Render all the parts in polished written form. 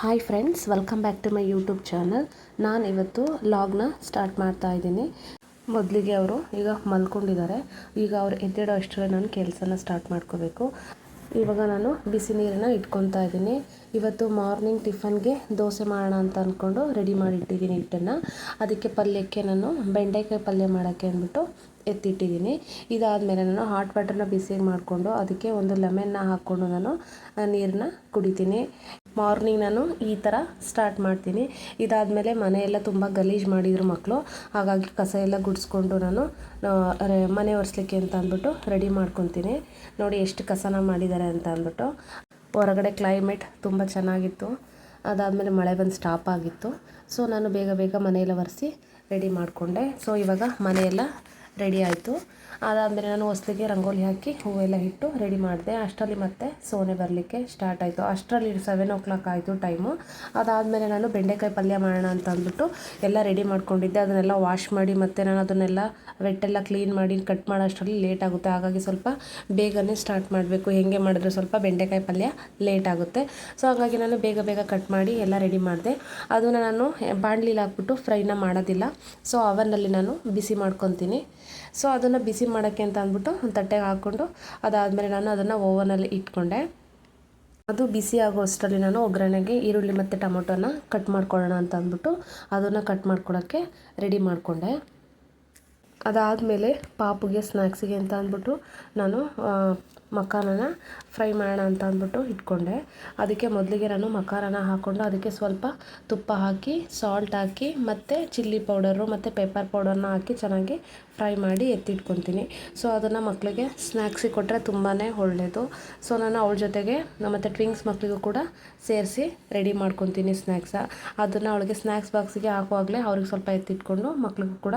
Hi friends, welcome back to my YouTube channel. ನಾನು ಇವತ್ತು ಲಾಗ್ನ start ಮಾಡ್ತಾ ಇದ್ದೀನಿ. ಮೊದಲಿಗೆ ಅವರು ಈಗ ಮಲ್ಕೊಂಡಿದ್ದಾರೆ. ಈಗ ಅವ್ರು ಎದ್ದೇಳೋ ಅಷ್ಟರಲ್ಲಿ ನಾನು ಕೆಲಸನ ಸ್ಟಾರ್ಟ್ ಮಾಡ್ಕೋಬೇಕು. ಇವಾಗ ನಾನು ಬಿಸಿ ನೀರನ್ನು ಇಟ್ಕೊತಾ ಇದ್ದೀನಿ. ಇವತ್ತು ಮಾರ್ನಿಂಗ್ ಟಿಫನ್ಗೆ ದೋಸೆ ಮಾಡೋಣ ಅಂತ ಅಂದ್ಕೊಂಡು ರೆಡಿ ಮಾಡಿಟ್ಟಿದ್ದೀನಿ ಹಿಟ್ಟನ್ನು. ಅದಕ್ಕೆ ಪಲ್ಯಕ್ಕೆ ನಾನು ಬೆಂಡೆಕಾಯಿ ಪಲ್ಯ ಮಾಡೋಕ್ಕೆ ಅಂದ್ಬಿಟ್ಟು ಎತ್ತಿಟ್ಟಿದ್ದೀನಿ. ಇದಾದಮೇಲೆ ನಾನು ಹಾಟ್ ವಾಟರ್ನ ಬಿಸಿಗೆ ಮಾಡಿಕೊಂಡು ಅದಕ್ಕೆ ಒಂದು ಲೆಮನ್ನ ಹಾಕ್ಕೊಂಡು ನಾನು ನೀರನ್ನ ಕುಡಿತೀನಿ. ಮಾರ್ನಿಂಗ್ ನಾನು ಈ ಥರ ಸ್ಟಾರ್ಟ್ ಮಾಡ್ತೀನಿ. ಇದಾದಮೇಲೆ ಮನೆಯೆಲ್ಲ ತುಂಬ ಗಲೀಜು ಮಾಡಿದರು ಮಕ್ಕಳು. ಹಾಗಾಗಿ ಕಸ ಎಲ್ಲ ಗುಡಿಸ್ಕೊಂಡು ನಾನು ಮನೆ ಒರೆಸ್ಲಿಕ್ಕೆ ಅಂತ ಅಂದ್ಬಿಟ್ಟು ರೆಡಿ ಮಾಡ್ಕೊತೀನಿ. ನೋಡಿ ಎಷ್ಟು ಕಸನ ಮಾಡಿದ್ದಾರೆ ಅಂತ ಅಂದ್ಬಿಟ್ಟು. ಹೊರಗಡೆ ಕ್ಲೈಮೇಟ್ ತುಂಬ ಚೆನ್ನಾಗಿತ್ತು. ಅದಾದಮೇಲೆ ಮಳೆ ಬಂದು ಸ್ಟಾಪ್ ಆಗಿತ್ತು. ಸೊ ನಾನು ಬೇಗ ಬೇಗ ಮನೆಯೆಲ್ಲ ಒರೆಸಿ ರೆಡಿ ಮಾಡಿಕೊಂಡೆ. ಸೊ ಇವಾಗ ಮನೆಯೆಲ್ಲ ರೆಡಿ ಆಯಿತು. ಅದಾದಮೇಲೆ ನಾನು ಹೊಸ್ಲಿಗೆ ರಂಗೋಲಿ ಹಾಕಿ ಹೂವೆಲ್ಲ ಇಟ್ಟು ರೆಡಿ ಮಾಡಿದೆ. ಅಷ್ಟರಲ್ಲಿ ಮತ್ತೆ ಸೋನೆ ಬರಲಿಕ್ಕೆ ಸ್ಟಾರ್ಟ್ ಆಯಿತು. ಅಷ್ಟರಲ್ಲಿ 7 o'clock ಆಯಿತು ಟೈಮು. ಅದಾದಮೇಲೆ ನಾನು ಬೆಂಡೆಕಾಯಿ ಪಲ್ಯ ಮಾಡೋಣ ಅಂತ ಅಂದ್ಬಿಟ್ಟು ಎಲ್ಲ ರೆಡಿ ಮಾಡ್ಕೊಂಡಿದ್ದೆ. ಅದನ್ನೆಲ್ಲ ವಾಶ್ ಮಾಡಿ ಮತ್ತು ನಾನು ಅದನ್ನೆಲ್ಲ ವೆಟ್ಟೆಲ್ಲ ಕ್ಲೀನ್ ಮಾಡಿ ಕಟ್ ಮಾಡೋ ಅಷ್ಟರಲ್ಲಿ ಲೇಟ್ ಆಗುತ್ತೆ. ಹಾಗಾಗಿ ಸ್ವಲ್ಪ ಬೇಗನೆ ಸ್ಟಾರ್ಟ್ ಮಾಡಬೇಕು. ಹೆಂಗೆ ಮಾಡಿದ್ರೆ ಸ್ವಲ್ಪ ಬೆಂಡೆಕಾಯಿ ಪಲ್ಯ ಲೇಟ್ ಆಗುತ್ತೆ. ಸೊ ಹಾಗಾಗಿ ನಾನು ಬೇಗ ಬೇಗ ಕಟ್ ಮಾಡಿ ಎಲ್ಲ ರೆಡಿ ಮಾಡಿದೆ. ಅದನ್ನು ನಾನು ಬಾಣಲಿಲಿ ಹಾಕ್ಬಿಟ್ಟು ಫ್ರೈನ ಮಾಡೋದಿಲ್ಲ. ಸೊ ಅವನ್ನಲ್ಲಿ ನಾನು ಬಿಸಿ ಮಾಡ್ಕೊತೀನಿ. ಸೊ ಅದನ್ನು ಬಿಸಿ ಮಾಡೋಕ್ಕೆ ಅಂತ ಅಂದ್ಬಿಟ್ಟು ಒಂದು ತಟ್ಟೆಗೆ ಹಾಕ್ಕೊಂಡು ಅದಾದಮೇಲೆ ನಾನು ಅದನ್ನು ಓವನಲ್ಲಿ ಇಟ್ಕೊಂಡೆ. ಅದು ಬಿಸಿ ಆಗೋ ಅಷ್ಟರಲ್ಲಿ ನಾನು ಒಗ್ಗರಣೆಗೆ ಈರುಳ್ಳಿ ಮತ್ತು ಟೊಮೊಟೊನ ಕಟ್ ಮಾಡ್ಕೊಳ್ಳೋಣ ಅಂತ ಅಂದ್ಬಿಟ್ಟು ಅದನ್ನು ಕಟ್ ಮಾಡ್ಕೊಳ್ಳೋಕ್ಕೆ ರೆಡಿ ಮಾಡಿಕೊಂಡೆ. ಅದಾದಮೇಲೆ ಪಾಪುಗೆ ಸ್ನ್ಯಾಕ್ಸಿಗೆ ಅಂತ ಅಂದ್ಬಿಟ್ಟು ನಾನು ಮಖಾನನ ಫ್ರೈ ಮಾಡೋಣ ಅಂತ ಅಂದ್ಬಿಟ್ಟು ಇಟ್ಕೊಂಡೆ. ಅದಕ್ಕೆ ಮೊದಲಿಗೆ ನಾನು ಮಖಾನನ ಹಾಕ್ಕೊಂಡು ಅದಕ್ಕೆ ಸ್ವಲ್ಪ ತುಪ್ಪ ಹಾಕಿ ಸಾಲ್ಟ್ ಹಾಕಿ ಮತ್ತು ಚಿಲ್ಲಿ ಪೌಡರು ಮತ್ತು ಪೆಪ್ಪರ್ ಪೌಡರ್ನ ಹಾಕಿ ಚೆನ್ನಾಗಿ ಫ್ರೈ ಮಾಡಿ ಎತ್ತಿಟ್ಕೊತೀನಿ. ಸೊ ಅದನ್ನು ಮಕ್ಕಳಿಗೆ ಸ್ನ್ಯಾಕ್ಸಿಗೆ ಕೊಟ್ಟರೆ ತುಂಬಾ ಒಳ್ಳೆಯದು. ಸೊ ನಾನು ಅವಳ ಜೊತೆಗೆ ಮತ್ತು ಟ್ವಿಂಕ್ಸ್ ಮಕ್ಕಳಿಗೂ ಕೂಡ ಸೇರಿಸಿ ರೆಡಿ ಮಾಡ್ಕೊತೀನಿ ಸ್ನ್ಯಾಕ್ಸ. ಅದನ್ನು ಅವಳಿಗೆ ಸ್ನ್ಯಾಕ್ಸ್ ಬಾಕ್ಸಿಗೆ ಹಾಕುವಾಗಲೇ ಅವ್ರಿಗೆ ಸ್ವಲ್ಪ ಎತ್ತಿಟ್ಕೊಂಡು ಮಕ್ಳಿಗೂ ಕೂಡ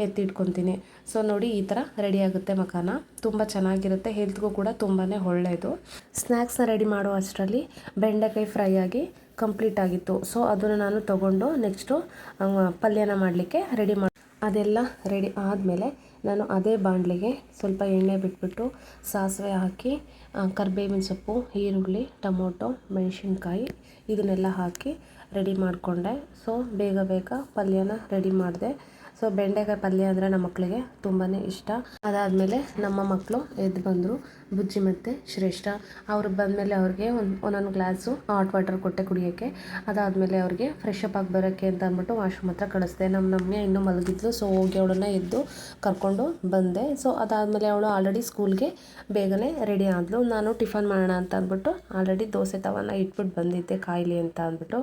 ಎತ್ತಿಟ್ಕೊತೀನಿ. ಸೊ ನೋಡಿ ಈ ಥರ ರೆಡಿ ಆಗುತ್ತೆ ಮಖಾನ. ತುಂಬ ಚೆನ್ನಾಗಿರುತ್ತೆ, ಹೆಲ್ತ್ಗೂ ಕೂಡ ತುಂಬಾ ಒಳ್ಳೆಯದು. ಸ್ನ್ಯಾಕ್ಸ್ನ ರೆಡಿ ಮಾಡೋ ಅಷ್ಟರಲ್ಲಿ ಬೆಂಡೆಕಾಯಿ ಫ್ರೈ ಆಗಿ ಕಂಪ್ಲೀಟ್ ಆಗಿತ್ತು. ಸೊ ಅದನ್ನು ನಾನು ತೊಗೊಂಡು ನೆಕ್ಸ್ಟು ಪಲ್ಯನ ಮಾಡಲಿಕ್ಕೆ ರೆಡಿ ಮಾಡಿ ಅದೆಲ್ಲ ರೆಡಿ ಆದಮೇಲೆ ನಾನು ಅದೇ ಬಾಣಲಿಗೆ ಸ್ವಲ್ಪ ಎಣ್ಣೆ ಬಿಟ್ಬಿಟ್ಟು ಸಾಸಿವೆ ಹಾಕಿ ಕರಿಬೇವಿನ ಸೊಪ್ಪು, ಈರುಳ್ಳಿ, ಟೊಮೊಟೊ, ಮೆಣಸಿನ್ಕಾಯಿ ಇದನ್ನೆಲ್ಲ ಹಾಕಿ ರೆಡಿ ಮಾಡಿಕೊಂಡೆ. ಸೊ ಬೇಗ ಬೇಗ ಪಲ್ಯನ ರೆಡಿ ಮಾಡಿದೆ. ಸೊ ಬೆಂಡೆಕಾಯಿ ಪಲ್ಯ ಅಂದರೆ ನಮ್ಮ ಮಕ್ಕಳಿಗೆ ತುಂಬಾ ಇಷ್ಟ. ಅದಾದಮೇಲೆ ನಮ್ಮ ಮಕ್ಕಳು ಎದ್ದು ಬಂದರು, ಬುಜ್ಜಿ ಮತ್ತು ಶ್ರೇಷ್ಠ. ಅವ್ರು ಬಂದಮೇಲೆ ಅವ್ರಿಗೆ ಒಂದೊಂದು ಗ್ಲಾಸು ಹಾಟ್ ವಾಟರ್ ಕೊಟ್ಟೆ ಕುಡಿಯೋಕ್ಕೆ. ಅದಾದಮೇಲೆ ಅವ್ರಿಗೆ ಫ್ರೆಶ್ ಅಪ್ ಆಗಿ ಬರೋಕ್ಕೆ ಅಂತ ಅಂದ್ಬಿಟ್ಟು ವಾಶ್ರೂಮ್ ಹತ್ರ ಕಳಿಸ್ದೆ. ನಮ್ಮ ಇನ್ನೂ ಮಲಗಿದ್ಲು. ಸೊ ಹೋಗಿ ಅವಳನ್ನು ಎದ್ದು ಕರ್ಕೊಂಡು ಬಂದೆ. ಸೊ ಅದಾದಮೇಲೆ ಅವಳು ಆಲ್ರೆಡಿ ಸ್ಕೂಲ್ಗೆ ಬೇಗನೆ ರೆಡಿ ಆದಳು. ನಾನು ಟಿಫನ್ ಮಾಡೋಣ ಅಂತ ಅಂದ್ಬಿಟ್ಟು ಆಲ್ರೆಡಿ ದೋಸೆ ತವನ ಇಟ್ಬಿಟ್ಟು ಬಂದಿದ್ದೆ ಕಾಯಿಲೆ ಅಂತ ಅಂದ್ಬಿಟ್ಟು.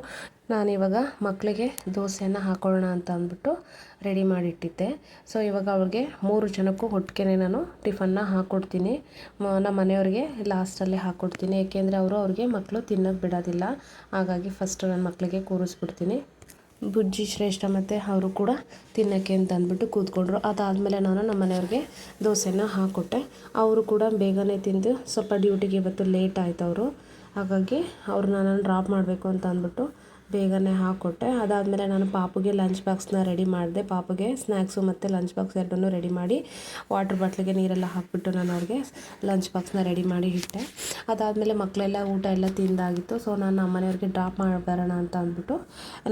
ನಾನಿವಾಗ ಮಕ್ಕಳಿಗೆ ದೋಸೆಯನ್ನು ಹಾಕೊಳ್ಳೋಣ ಅಂತ ಅಂದ್ಬಿಟ್ಟು ರೆಡಿ ಮಾಡಿಟ್ಟಿದ್ದೆ. ಸೊ ಇವಾಗ ಅವ್ರಿಗೆ 3 ಜನಕ್ಕೂ ಒಟ್ಟಿಗೆ ನಾನು ಟಿಫನ್ನ ಹಾಕ್ಕೊಡ್ತೀನಿ. ನಮ್ಮ ಮನೆಯವ್ರಿಗೆ ಲಾಸ್ಟಲ್ಲೇ ಹಾಕ್ಕೊಡ್ತೀನಿ. ಏಕೆಂದರೆ ಅವ್ರಿಗೆ ಮಕ್ಕಳು ತಿನ್ನೋಕ್ಕೆ ಬಿಡೋದಿಲ್ಲ. ಹಾಗಾಗಿ ಫಸ್ಟ್ ನನ್ನ ಮಕ್ಕಳಿಗೆ ಕೂರಿಸ್ಬಿಡ್ತೀನಿ. ಬುಜ್ಜಿ, ಶ್ರೇಷ್ಠ ಮತ್ತು ಅವರು ಕೂಡ ತಿನ್ನೋಕ್ಕೆ ಅಂತ ಅಂದ್ಬಿಟ್ಟು ಕೂತ್ಕೊಂಡ್ರು. ಅದಾದಮೇಲೆ ನಾನು ನಮ್ಮ ಮನೆಯವ್ರಿಗೆ ದೋಸೆನ ಹಾಕ್ಕೊಟ್ಟೆ. ಅವರು ಕೂಡ ಬೇಗನೆ ತಿಂದು ಸ್ವಲ್ಪ ಡ್ಯೂಟಿಗೆ ಇವತ್ತು ಲೇಟ್ ಆಯ್ತು ಅವರು. ಹಾಗಾಗಿ ಅವ್ರನ್ನ ನಾನು ಡ್ರಾಪ್ ಮಾಡಬೇಕು ಅಂತ ಅಂದ್ಬಿಟ್ಟು ಬೇಗನೆ ಹಾಕ್ಕೊಟ್ಟೆ. ಅದಾದಮೇಲೆ ನಾನು ಪಾಪುಗೆ ಲಂಚ್ ಬಾಕ್ಸ್ನ ರೆಡಿ ಮಾಡಿದೆ. ಪಾಪುಗೆ ಸ್ನ್ಯಾಕ್ಸು ಮತ್ತು ಲಂಚ್ ಬಾಕ್ಸ್ ಎರಡನ್ನೂ ರೆಡಿ ಮಾಡಿ ವಾಟರ್ ಬಾಟ್ಲಿಗೆ ನೀರೆಲ್ಲ ಹಾಕಿಬಿಟ್ಟು ನಾನು ಅವ್ರಿಗೆ ಲಂಚ್ ಬಾಕ್ಸ್ನ ರೆಡಿ ಮಾಡಿ ಇಟ್ಟೆ. ಅದಾದಮೇಲೆ ಮಕ್ಕಳೆಲ್ಲ ಊಟ ಎಲ್ಲ ತಿಂದಾಗಿತ್ತು. ಸೊ ನಾನು ನಮ್ಮ ಮನೆಯವ್ರಿಗೆ ಡ್ರಾಪ್ ಮಾಡಿ ಬರೋಣ ಅಂತ ಅಂದ್ಬಿಟ್ಟು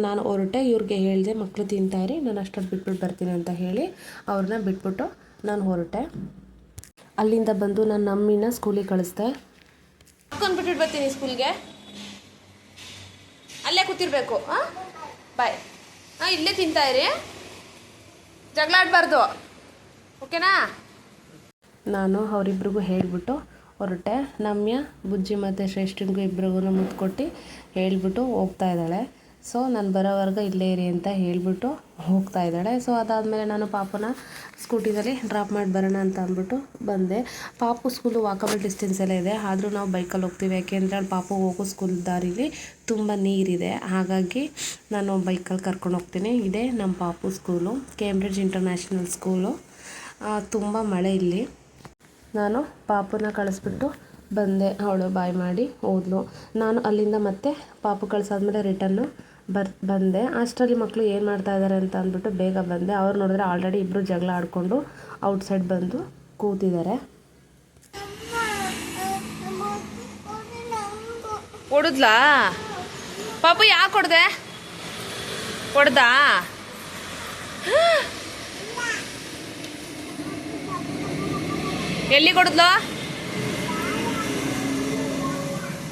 ನಾನು ಹೊರಟೆ. ಇವ್ರಿಗೆ ಹೇಳಿದೆ ಮಕ್ಕಳು ತಿಂತಾಯಿರಿ, ನಾನು ಅಷ್ಟೊತ್ತು ಬಿಟ್ಬಿಟ್ಟು ಬರ್ತೀನಿ ಅಂತ ಹೇಳಿ ಅವ್ರನ್ನ ಬಿಟ್ಬಿಟ್ಟು ನಾನು ಹೊರಟೆ. ಅಲ್ಲಿಂದ ಬಂದು ನಾನು ನಮ್ಮಿನ ಸ್ಕೂಲಿಗೆ ಕಳಿಸ್ದೆ. ಹಾಕೊಂಡ್ಬಿಟ್ಟು ಬರ್ತೀನಿ ಸ್ಕೂಲ್ಗೆ. ಅಲ್ಲೇ ಕೂತಿರ್ಬೇಕು. ಬಾಯ್. ಇಲ್ಲೇ ತಿಂತಾಯಿರಿ, ಜಗಳ ಆಡಬಾರ್ದು, ಓಕೆನಾ? ನಾನು ಅವರಿಬ್ರಿಗೂ ಹೇಳಿಬಿಟ್ಟು ಹೊರಟೆ. ನಮ್ಯ, ಬುಜ್ಜಿ ಮತ್ತು ಶ್ರೇಷ್ಠನಿಗೂ ಇಬ್ರಿಗೂ ಮುತ್ತು ಕೊಟ್ಟು ಹೇಳಿಬಿಟ್ಟು ಹೋಗ್ತಾ ಇದ್ದಾಳೆ. ಸೊ ನಾನು ಬರೋವರೆಗೆ ಇಲ್ಲೇ ಇರಿ ಅಂತ ಹೇಳಿಬಿಟ್ಟು ಹೋಗ್ತಾ ಇದ್ದಾಳೆ. ಸೊ ಅದಾದಮೇಲೆ ನಾನು ಪಾಪನ ಸ್ಕೂಟಿನಲ್ಲಿ ಡ್ರಾಪ್ ಮಾಡಿ ಬರೋಣ ಅಂತ ಅಂದ್ಬಿಟ್ಟು ಬಂದೆ. ಪಾಪು ಸ್ಕೂಲು ವಾಕಬಲ್ ಡಿಸ್ಟೆನ್ಸ್ ಎಲ್ಲ ಇದೆ, ಆದರೂ ನಾವು ಬೈಕಲ್ಲಿ ಹೋಗ್ತೀವಿ. ಯಾಕೆಂದರೆ ಅಲ್ಲಿ ಪಾಪು ಹೋಗೋ ಸ್ಕೂಲ್ ದಾರಿಲಿ ತುಂಬ ನೀರಿದೆ. ಹಾಗಾಗಿ ನಾನು ಬೈಕಲ್ಲಿ ಕರ್ಕೊಂಡು ಹೋಗ್ತೀನಿ. ಇದೇ ನಮ್ಮ ಪಾಪು ಸ್ಕೂಲು, ಕೇಂಬ್ರಿಡ್ಜ್ ಇಂಟರ್ನ್ಯಾಷನಲ್ ಸ್ಕೂಲು. ತುಂಬ ಮಳೆ ಇಲ್ಲಿ. ನಾನು ಪಾಪುನ ಕಳಿಸ್ಬಿಟ್ಟು ಬಂದೆ. ಅವಳು ಬಾಯ್ ಮಾಡಿ ಹೋದ್ಲು. ನಾನು ಅಲ್ಲಿಂದ ಮತ್ತೆ ಪಾಪು ಕಳಿಸಾದ್ಮೇಲೆ ರಿಟರ್ನು ಬಂದೆ. ಅಷ್ಟರಲ್ಲಿ ಮಕ್ಕಳು ಏನು ಮಾಡ್ತಾ ಇದ್ದಾರೆ ಅಂತ ಅಂದ್ಬಿಟ್ಟು ಬೇಗ ಬಂದೆ. ಅವ್ರು ನೋಡಿದ್ರೆ ಆಲ್ರೆಡಿ ಇಬ್ಬರು ಜಗಳ ಆಡಿಕೊಂಡು ಔಟ್ಸೈಡ್ ಬಂದು ಕೂತಿದ್ದಾರೆ. ಹೊಡೆದ್ಲಾ? ಪಾಪು ಯಾಕೆ ಕೊಡ್ದೆ? ಕೊಡ್ದಾ? ಎಲ್ಲಿ ಕೊಡದ್ಲು?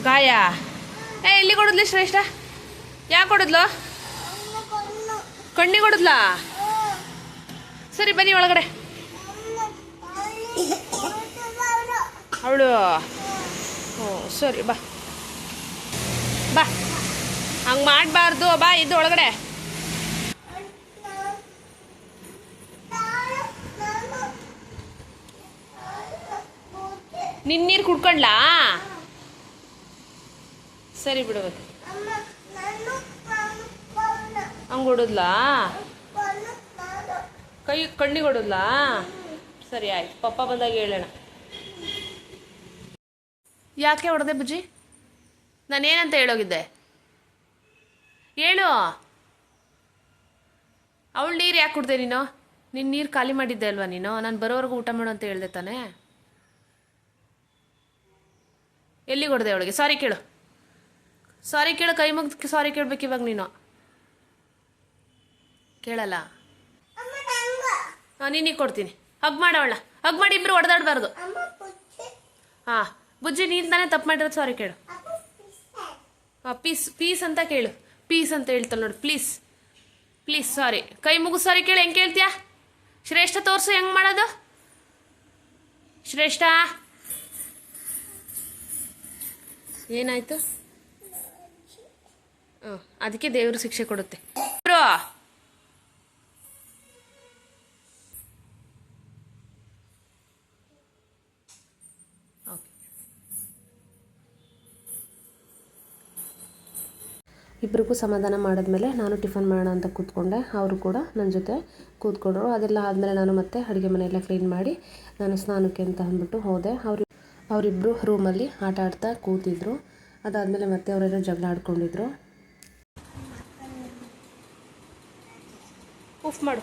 ಗಾಯ ಎಲ್ಲಿ ಕೊಡದ್ಲಿ ಶ್ರೇಷ್ಠ? ಯಾಕೆ ಕೊಡದ್ಲು? ಕಣ್ಣಿ ಕೊಡದ್ಲಾ? ಸರಿ ಬನ್ನಿ ಒಳಗಡೆ. ಅವಳು ಹ್ಞೂ ಸರಿ ಬಾ ಬಾ, ಹಂಗೆ ಮಾಡಬಾರ್ದು. ಬಾ ಇದು ಒಳಗಡೆ. ನಿನ್ನ ನೀರು ಕುಡ್ಕೊಂಡ್ಲಾ? ಸರಿ ಬಿಡು. ಹಂಗೆ ಹೊಡದ್ಲಾ? ಕಣ್ಣಿಗೆ ಹೊಡದ್ಲಾ? ಸರಿ ಆಯ್ತು, ಪಪ್ಪ ಬಂದಾಗ ಹೇಳೋಣ. ಯಾಕೆ ಹೊಡೆದೆ ಬುಜ್ಜಿ? ನಾನೇನಂತ ಹೇಳೋಗಿದ್ದೆ? ಹೇಳು. ಅವಳು ನೀರು ಯಾಕೆ ಕುಡ್ದೆ ನೀನು? ನಿನ್ನ ನೀರು ಖಾಲಿ ಮಾಡಿದ್ದೆ ಅಲ್ವಾ ನೀನು? ನಾನು ಬರೋವರೆಗೂ ಊಟ ಮಾಡು ಅಂತ ಹೇಳ್ದೆ ತಾನೆ? ಎಲ್ಲಿಗೆ ಹೊಡೆದೆ ಅವಳಿಗೆ? ಸಾರಿ ಕೇಳು, ಸಾರಿ ಕೇಳು, ಕೈ ಮುಗ್ದು ಸಾರಿ ಕೇಳ್ಬೇಕು ಇವಾಗ ನೀನು. ಕೇಳಲ್ಲ? ಹಾಂ ನೀನಿಗೆ ಕೊಡ್ತೀನಿ. ಹಗ್ ಮಾಡವಳ, ಹಗ್ ಮಾಡಿ, ಇಬ್ಬರು ಹೊಡೆದಾಡಬಾರ್ದು. ಹಾಂ ಬುಜ್ಜಿ, ನೀನು ತಾನೇ ತಪ್ಪು ಮಾಡಿರೋದು, ಸಾರಿ ಕೇಳು. ಹಾಂ ಪೀಸ್ ಪೀಸ್ ಅಂತ ಕೇಳು. ಪೀಸ್ ಅಂತ ಹೇಳ್ತಾಳೆ ನೋಡಿ, ಪ್ಲೀಸ್ ಪ್ಲೀಸ್ ಸಾರಿ. ಕೈ ಮುಗು ಸಾರಿ ಕೇಳು. ಹೆಂಗೆ ಕೇಳ್ತೀಯಾ? ಶ್ರೇಷ್ಠ ತೋರಿಸು ಹೆಂಗೆ ಮಾಡೋದು. ಶ್ರೇಷ್ಠ ಏನಾಯ್ತು? ಹಾಂ ಅದಕ್ಕೆ ದೇವರು ಶಿಕ್ಷೆ ಕೊಡುತ್ತೆ. ಇಬ್ಬರಿಗೂ ಸಮಾಧಾನ ಮಾಡಿದ್ಮೇಲೆ ನಾನು ಟಿಫನ್ ಮಾಡೋಣ ಅಂತ ಕೂತ್ಕೊಂಡೆ. ಅವರು ಕೂಡ ನನ್ನ ಜೊತೆ ಕೂತ್ಕೊಂಡ್ರು. ಅದೆಲ್ಲ ಆದಮೇಲೆ ನಾನು ಮತ್ತೆ ಅಡುಗೆ ಮನೆಯೆಲ್ಲ ಕ್ಲೀನ್ ಮಾಡಿ ನಾನು ಸ್ನಾನಕ್ಕೆ ಅಂತ ಅಂದ್ಬಿಟ್ಟು ಹೋದೆ. ಅವರಿಬ್ಬರು ರೂಮಲ್ಲಿ ಆಟ ಆಡ್ತಾ ಕೂತಿದ್ರು. ಅದಾದಮೇಲೆ ಮತ್ತೆ ಅವರೆಲ್ಲ ಜಗಳ ಆಡ್ಕೊಂಡಿದ್ರು. ಉಫ್ ಮಾಡು.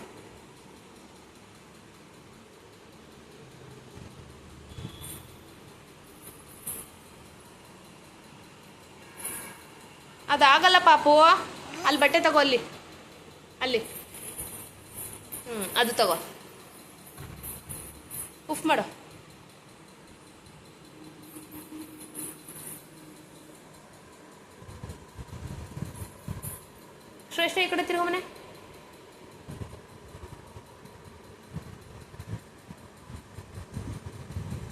ಅದಾಗಲ್ಲ ಪಾಪು. ಅಲ್ಲಿ ಬಟ್ಟೆ ತಗೋ, ಅಲ್ಲಿ ಅಲ್ಲಿ ಅದು ತಗೋ. ಉಫ್ ಮಾಡು. ಶ್ರೇಷ್ಠ ಈ ಕಡೆ ತಿರುಗು ಮನೆ.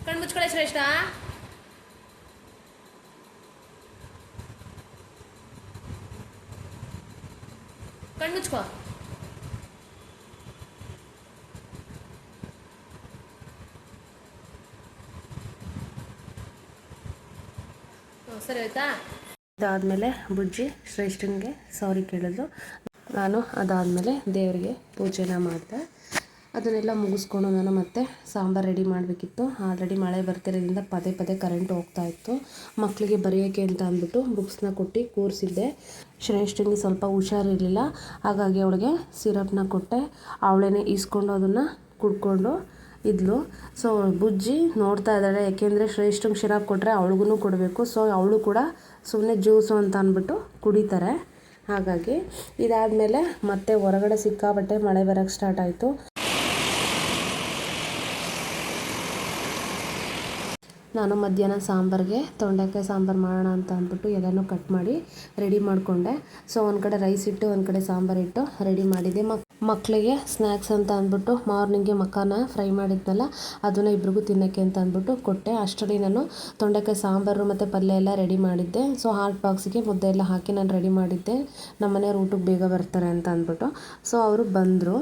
ಕಣ್ಣು ಮುಚ್ಕೊಳ್ಳೆ ಶ್ರೇಷ್ಠ. ಕಣ್ಣು ಮುಚ್ಕೋ. ಸರಿ ಆಯ್ತಾ? ಅದಾದಮೇಲೆ ಬುಜ್ಜಿ ಶ್ರೇಷ್ಠನಿಗೆ ಸಾರಿ ಕೇಳಿದ್ರು. ನಾನು ಅದಾದಮೇಲೆ ದೇವರಿಗೆ ಪೂಜೆನ ಮಾಡಿದೆ. ಅದನ್ನೆಲ್ಲ ಮುಗಿಸ್ಕೊಂಡು ನಾನು ಮತ್ತೆ ಸಾಂಬಾರು ರೆಡಿ ಮಾಡಬೇಕಿತ್ತು. ಆಲ್ರೆಡಿ ಮಳೆ ಬರ್ತಿರೋದ್ರಿಂದ ಪದೇ ಪದೇ ಕರೆಂಟ್ ಹೋಗ್ತಾಯಿತ್ತು. ಮಕ್ಕಳಿಗೆ ಬರೆಯೋಕ್ಕೆ ಅಂತ ಅಂದ್ಬಿಟ್ಟು ಬುಕ್ಸ್ನ ಕೊಟ್ಟು ಕೂರಿಸಿದ್ದೆ. ಶ್ರೇಷ್ಠನಿಗೆ ಸ್ವಲ್ಪ ಹುಷಾರಿರಲಿಲ್ಲ, ಹಾಗಾಗಿ ಅವಳಿಗೆ ಸಿರಪ್ನ ಕೊಟ್ಟೆ. ಅವಳೇ ಈಸ್ಕೊಂಡು ಅದನ್ನು ಕುಡ್ಕೊಂಡು ಇದ್ಲು. ಸೊ ಬುಜ್ಜಿ ನೋಡ್ತಾ ಇದ್ದಾಳೆ, ಯಾಕೆಂದರೆ ಶ್ರೇಷ್ಠಂಗೆ ಸಿರಪ್ ಕೊಟ್ಟರೆ ಅವಳಿಗೂ ಕೊಡಬೇಕು. ಸೊ ಅವಳು ಕೂಡ ಸುಮ್ಮನೆ ಜ್ಯೂಸು ಅಂತ ಅಂದ್ಬಿಟ್ಟು ಕುಡಿತಾರೆ. ಹಾಗಾಗಿ ಇದಾದಮೇಲೆ ಮತ್ತೆ ಹೊರಗಡೆ ಸಿಕ್ಕಾಬಟ್ಟೆ ಮಳೆ ಬರೋಕ್ಕೆ ಸ್ಟಾರ್ಟ್ ಆಯಿತು. ನಾನು ಮಧ್ಯಾಹ್ನ ಸಾಂಬಾರಿಗೆ ತೊಂಡೆಕಾಯಿ ಸಾಂಬಾರು ಮಾಡೋಣ ಅಂತ ಅಂದ್ಬಿಟ್ಟು ಎಲ್ಲನೂ ಕಟ್ ಮಾಡಿ ರೆಡಿ ಮಾಡಿಕೊಂಡೆ. ಸೊ ಒಂದು ಕಡೆ ರೈಸ್ ಇಟ್ಟು ಒಂದು ಕಡೆ ಸಾಂಬಾರು ಇಟ್ಟು ರೆಡಿ ಮಾಡಿದ್ದೆ. ಮಕ್ಕಳಿಗೆ ಸ್ನ್ಯಾಕ್ಸ್ ಅಂತ ಅಂದ್ಬಿಟ್ಟು ಮಾರ್ನಿಂಗ್ಗೆ ಮಕ್ಕನ ಫ್ರೈ ಮಾಡಿದ್ನಲ್ಲ, ಅದನ್ನು ಇಬ್ರಿಗೂ ತಿನ್ನೋಕ್ಕೆ ಅಂತ ಅಂದ್ಬಿಟ್ಟು ಕೊಟ್ಟೆ. ಅಷ್ಟರಲ್ಲಿ ನಾನು ತೊಂಡೆಕಾಯಿ ಸಾಂಬಾರು ಮತ್ತು ಪಲ್ಯ ಎಲ್ಲ ರೆಡಿ ಮಾಡಿದ್ದೆ. ಸೊ ಹಾಟ್ ಬಾಕ್ಸಿಗೆ ಮುದ್ದೆ ಎಲ್ಲ ಹಾಕಿ ನಾನು ರೆಡಿ ಮಾಡಿದ್ದೆ. ನಮ್ಮ ಮನೆಯವ್ರು ಊಟಕ್ಕೆ ಬೇಗ ಬರ್ತಾರೆ ಅಂತ ಅಂದ್ಬಿಟ್ಟು. ಸೊ ಅವರು ಬಂದರು.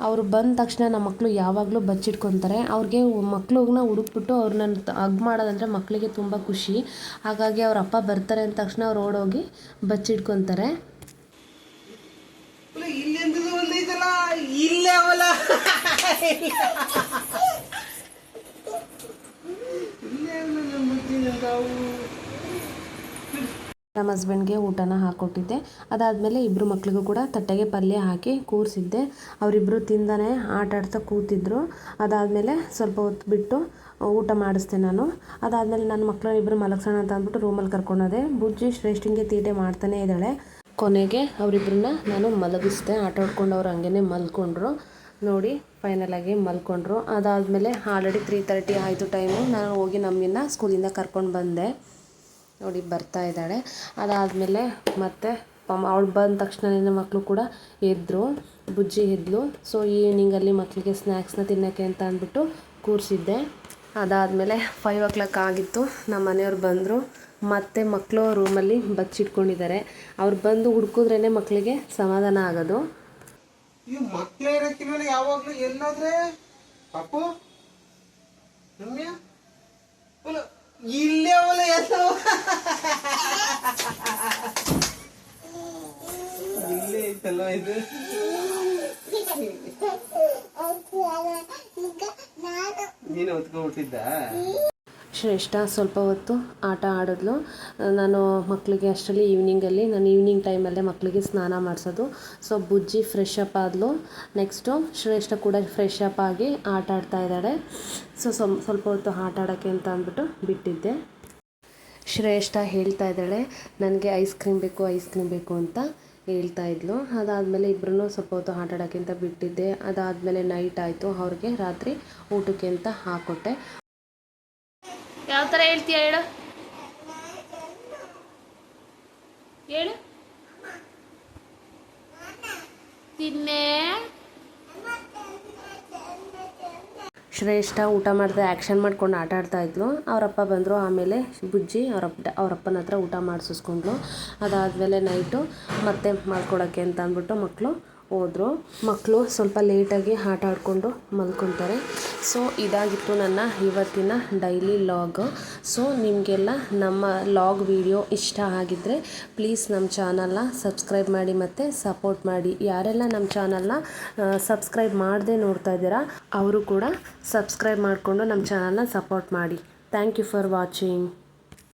ಅವರು ಬಂದ ತಕ್ಷಣ ನಮ್ಮ ಮಕ್ಕಳು ಯಾವಾಗಲೂ ಬಚ್ಚಿಟ್ಕೊತಾರೆ. ಅವ್ರಿಗೆ ಮಕ್ಳನ್ನ ಹುಡುಕ್ಬಿಟ್ಟು ಅವ್ರನ್ನ ಹಗ್ ಮಾಡೋದಂದರೆ ಮಕ್ಕಳಿಗೆ ತುಂಬ ಖುಷಿ. ಹಾಗಾಗಿ ಅವ್ರ ಅಪ್ಪ ಬರ್ತಾರೆ ಅಂದ ತಕ್ಷಣ ಅವ್ರು ಓಡೋಗಿ ಬಚ್ಚಿಟ್ಕೊತಾರೆ. ನಮ್ಮ ಹಸ್ಬೆಂಡ್ಗೆ ಊಟನ ಹಾಕ್ಕೊಟ್ಟಿದ್ದೆ. ಅದಾದಮೇಲೆ ಇಬ್ಬರು ಮಕ್ಳಿಗೂ ಕೂಡ ತಟ್ಟೆಗೆ ಪಲ್ಯ ಹಾಕಿ ಕೂರಿಸಿದ್ದೆ. ಅವರಿಬ್ಬರು ತಿಂದಾನೆ ಆಟ ಆಡ್ತಾ ಕೂತಿದ್ರು. ಅದಾದಮೇಲೆ ಸ್ವಲ್ಪ ಹೊತ್ತು ಬಿಟ್ಟು ಊಟ ಮಾಡಿಸ್ದೆ ನಾನು. ಅದಾದಮೇಲೆ ನನ್ನ ಮಕ್ಕಳನ್ನ ಇಬ್ಬರು ಮಲಗ್ಸೋಣ ಅಂತ ಅಂದ್ಬಿಟ್ಟು ರೂಮಲ್ಲಿ ಕರ್ಕೊಂಡೋದೆ. ಬುಜ್ಜಿ ಶ್ರೇಷ್ಠಂಗೆ ತೀಟೆ ಮಾಡ್ತಾನೆ ಇದ್ದಾಳೆ. ಕೊನೆಗೆ ಅವರಿಬ್ಬರನ್ನ ನಾನು ಮಲಗಿಸ್ದೆ. ಆಟ ಆಡ್ಕೊಂಡು ಅವ್ರು ಹಂಗೇ ಮಲ್ಕೊಂಡ್ರು. ನೋಡಿ ಫೈನಲಾಗಿ ಮಲ್ಕೊಂಡ್ರು. ಅದಾದಮೇಲೆ ಆಲ್ರೆಡಿ 3:30 ಆಯಿತು ಟೈಮು. ನಾನು ಹೋಗಿ ನಮ್ಮನ್ನ ಸ್ಕೂಲಿಂದ ಕರ್ಕೊಂಡು ಬಂದೆ. ನೋಡಿ ಬರ್ತಾ ಇದ್ದಾಳೆ. ಅದಾದಮೇಲೆ ಮತ್ತೆ ಅವಳು ಬಂದ ತಕ್ಷಣ ನನ್ನ ಮಕ್ಕಳು ಕೂಡ ಎದ್ದರು. ಬುಜ್ಜಿ ಎದ್ಲು. ಸೊ ಈವ್ನಿಂಗಲ್ಲಿ ಮಕ್ಕಳಿಗೆ ಸ್ನ್ಯಾಕ್ಸ್ನ ತಿನ್ನೋಕ್ಕೆ ಅಂತ ಅಂದ್ಬಿಟ್ಟು ಕೂರಿಸಿದ್ದೆ. ಅದಾದಮೇಲೆ 5 o'clock ಆಗಿತ್ತು. ನಮ್ಮ ಮನೆಯವ್ರು ಬಂದರು. ಮತ್ತು ಮಕ್ಕಳು ರೂಮಲ್ಲಿ ಬಚ್ಚಿಟ್ಕೊಂಡಿದ್ದಾರೆ. ಅವ್ರು ಬಂದು ಹುಡುಕಿದ್ರೇ ಮಕ್ಕಳಿಗೆ ಸಮಾಧಾನ ಆಗೋದು. ಈ ಮಕ್ಕಳೇ ಇರಕ್ಕಿಲ್ಲ ಯಾವಾಗಲೂ ಎಲ್ಲಾದ್ರೆ ಅಪ್ಪು ರಮ್ಯ ಇಲ್ಲೇ ಅವಲ್ಲ ಎಲ್ಲ ಇಲ್ಲೇ ಐತಲ್ಲ ಇದು. ನೀನು ಹೊತ್ಕೊಂಡ್ಬಿಟ್ಟಿದ್ದ. ಶ್ರೇಷ್ಠ ಸ್ವಲ್ಪ ಹೊತ್ತು ಆಟ ಆಡಿದ್ಲು. ನಾನು ಮಕ್ಕಳಿಗೆ ಅಷ್ಟರಲ್ಲಿ ಈವ್ನಿಂಗ್ ಟೈಮಲ್ಲೇ ಮಕ್ಕಳಿಗೆ ಸ್ನಾನ ಮಾಡಿಸೋದು. ಸೊ ಬುಜ್ಜಿ ಫ್ರೆಶ್ ಅಪ್ ಆದಳು. ನೆಕ್ಸ್ಟು ಶ್ರೇಷ್ಠ ಕೂಡ ಫ್ರೆಶ್ ಅಪ್ ಆಗಿ ಆಟ ಆಡ್ತಾ ಇದ್ದಾಳೆ. ಸೊ ಸ್ವಲ್ಪ ಹೊತ್ತು ಆಟ ಆಡೋಕ್ಕೆ ಅಂತ ಅಂದ್ಬಿಟ್ಟು ಬಿಟ್ಟಿದ್ದೆ. ಶ್ರೇಷ್ಠ ಹೇಳ್ತಾ ಇದ್ದಾಳೆ ನನಗೆ ಐಸ್ ಕ್ರೀಮ್ ಬೇಕು ಅಂತ ಹೇಳ್ತಾ ಇದ್ಲು. ಅದಾದಮೇಲೆ ಇಬ್ಬರೂ ಸ್ವಲ್ಪ ಹೊತ್ತು ಆಟ ಆಡೋಕ್ಕೆ ಅಂತ ಬಿಟ್ಟಿದ್ದೆ. ಅದಾದಮೇಲೆ ನೈಟ್ ಆಯಿತು. ಅವ್ರಿಗೆ ರಾತ್ರಿ ಊಟಕ್ಕೆ ಅಂತ ಹಾಕ್ಕೊಟ್ಟೆ. ಯಾವ ಥರ ಹೇಳ್ತೀಯ ಹೇಳು ತಿನ್ನೆ. ಶ್ರೇಷ್ಠ ಊಟ ಮಾಡಿದೆ ಆ್ಯಕ್ಷನ್ ಮಾಡ್ಕೊಂಡು ಆಟ ಆಡ್ತಾ ಇದ್ಲು. ಅವರಪ್ಪ ಬಂದರು. ಆಮೇಲೆ ಬುಜ್ಜಿ ಅವರಪ್ಪನ ಹತ್ರ ಊಟ ಮಾಡಿಸ್ಕೊಂಡ್ಲು. ಅದಾದಮೇಲೆ ನೈಟು ಮತ್ತೆ ಮಾಡ್ಕೊಡೋಕ್ಕೆ ಅಂತ ಅಂದ್ಬಿಟ್ಟು ಮಕ್ಕಳು ಹೋದರು. ಮಕ್ಕಳು ಸ್ವಲ್ಪ ಲೇಟಾಗಿ ಆಟ ಆಡಿಕೊಂಡು ಮಲ್ಕೊತಾರೆ. ಸೊ ಇದಾಗಿತ್ತು ನನ್ನ ಇವತ್ತಿನ ಡೈಲಿ ಲಾಗ್. ಸೊ ನಿಮಗೆಲ್ಲ ನಮ್ಮ ಲಾಗ್ ವಿಡಿಯೋ ಇಷ್ಟ ಆಗಿದ್ದರೆ ಪ್ಲೀಸ್ ನಮ್ಮ ಚಾನಲ್ನ ಸಬ್ಸ್ಕ್ರೈಬ್ ಮಾಡಿ ಮತ್ತು ಸಪೋರ್ಟ್ ಮಾಡಿ. ಯಾರೆಲ್ಲ ನಮ್ಮ ಚಾನಲ್ನ ಸಬ್ಸ್ಕ್ರೈಬ್ ಮಾಡದೆ ನೋಡ್ತಾ ಇದ್ದೀರಾ ಅವರು ಕೂಡ ಸಬ್ಸ್ಕ್ರೈಬ್ ಮಾಡಿಕೊಂಡು ನಮ್ಮ ಚಾನಲ್ನ ಸಪೋರ್ಟ್ ಮಾಡಿ. Thank you for watching.